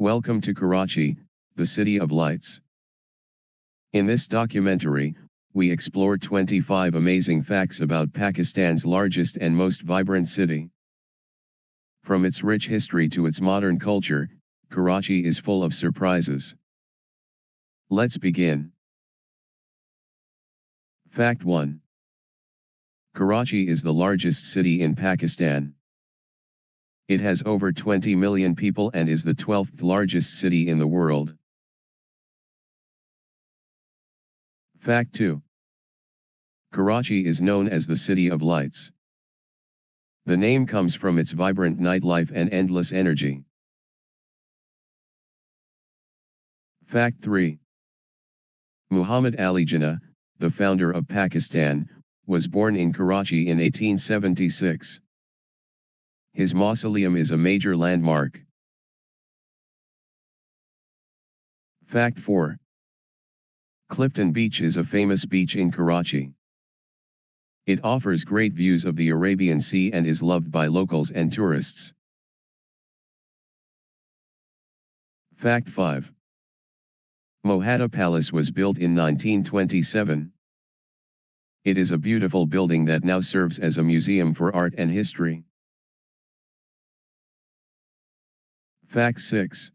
Welcome to Karachi, the City of Lights. In this documentary, we explore 25 amazing facts about Pakistan's largest and most vibrant city. From its rich history to its modern culture, Karachi is full of surprises. Let's begin. Fact 1. Karachi is the largest city in Pakistan. It has over 20 million people and is the 12th largest city in the world. Fact 2. Karachi is known as the City of Lights. The name comes from its vibrant nightlife and endless energy. Fact 3. Muhammad Ali Jinnah, the founder of Pakistan, was born in Karachi in 1876. His mausoleum is a major landmark. Fact 4. Clifton Beach is a famous beach in Karachi. It offers great views of the Arabian Sea and is loved by locals and tourists. Fact 5. Mohalla Palace was built in 1927. It is a beautiful building that now serves as a museum for art and history. Fact 6.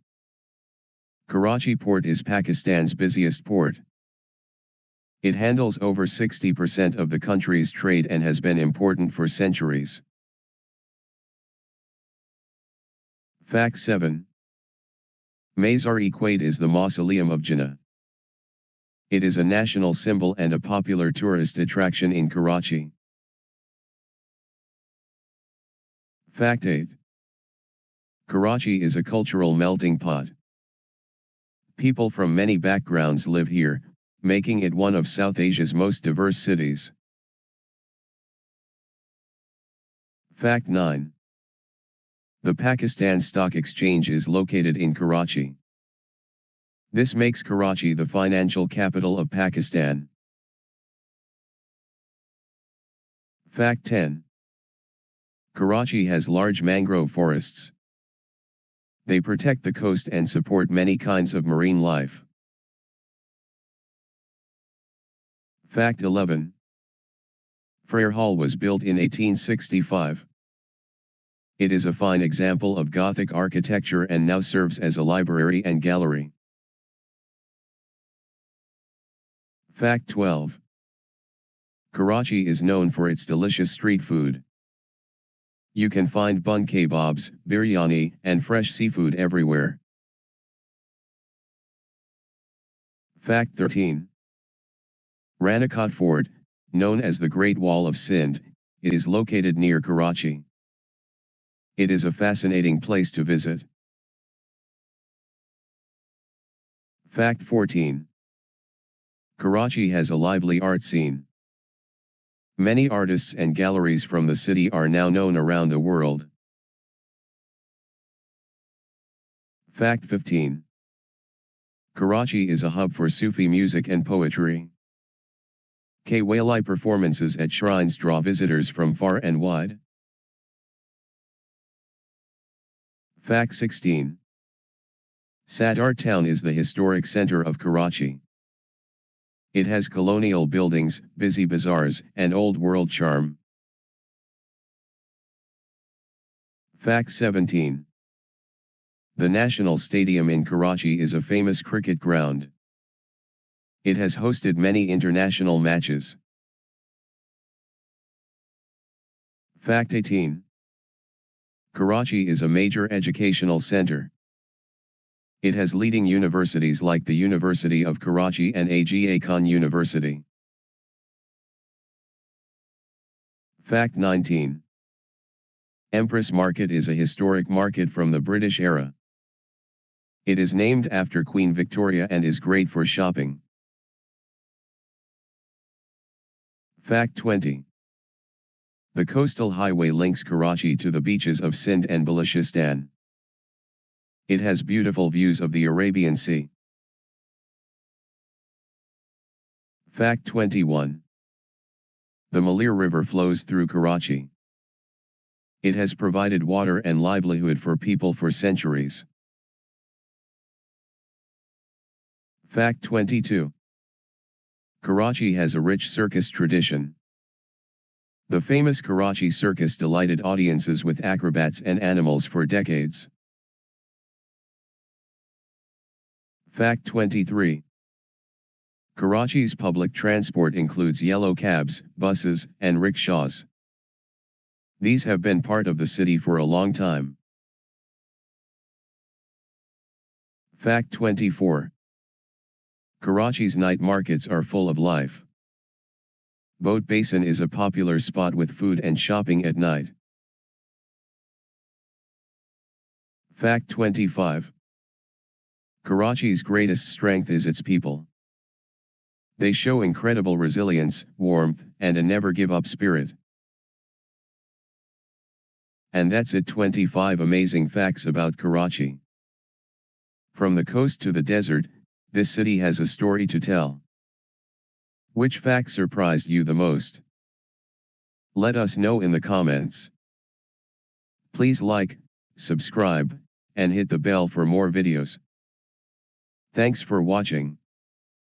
Karachi Port is Pakistan's busiest port. It handles over 60% of the country's trade and has been important for centuries. Fact 7. Mazar-e-Quaid is the mausoleum of Jinnah. It is a national symbol and a popular tourist attraction in Karachi. Fact 8. Karachi is a cultural melting pot. People from many backgrounds live here, making it one of South Asia's most diverse cities. Fact 9. The Pakistan Stock Exchange is located in Karachi. This makes Karachi the financial capital of Pakistan. Fact 10. Karachi has large mangrove forests. They protect the coast and support many kinds of marine life. Fact 11. Frere Hall was built in 1865. It is a fine example of Gothic architecture and now serves as a library and gallery. Fact 12. Karachi is known for its delicious street food. You can find bun kebabs, biryani, and fresh seafood everywhere. Fact 13. Ranakot Fort, known as the Great Wall of Sindh, is located near Karachi. It is a fascinating place to visit. Fact 14. Karachi has a lively art scene. Many artists and galleries from the city are now known around the world. Fact 15. Karachi is a hub for Sufi music and poetry. Qawwali performances at shrines draw visitors from far and wide. Fact 16. Sadar town is the historic center of Karachi. It has colonial buildings, busy bazaars, and old-world charm. Fact 17. The National Stadium in Karachi is a famous cricket ground. It has hosted many international matches. Fact 18. Karachi is a major educational center. It has leading universities like the University of Karachi and Aga Khan University. Fact 19. Empress Market is a historic market from the British era. It is named after Queen Victoria and is great for shopping. Fact 20. The coastal highway links Karachi to the beaches of Sindh and Balochistan. It has beautiful views of the Arabian Sea. Fact 21. The Malir River flows through Karachi. It has provided water and livelihood for people for centuries. Fact 22. Karachi has a rich circus tradition. The famous Karachi circus delighted audiences with acrobats and animals for decades. Fact 23. Karachi's public transport includes yellow cabs, buses, and rickshaws. These have been part of the city for a long time. Fact 24. Karachi's night markets are full of life. Boat Basin is a popular spot with food and shopping at night. Fact 25. Karachi's greatest strength is its people. They show incredible resilience, warmth, and a never-give-up spirit. And that's it, 25 amazing facts about Karachi. From the coast to the desert, this city has a story to tell. Which fact surprised you the most? Let us know in the comments. Please like, subscribe, and hit the bell for more videos. Thanks for watching.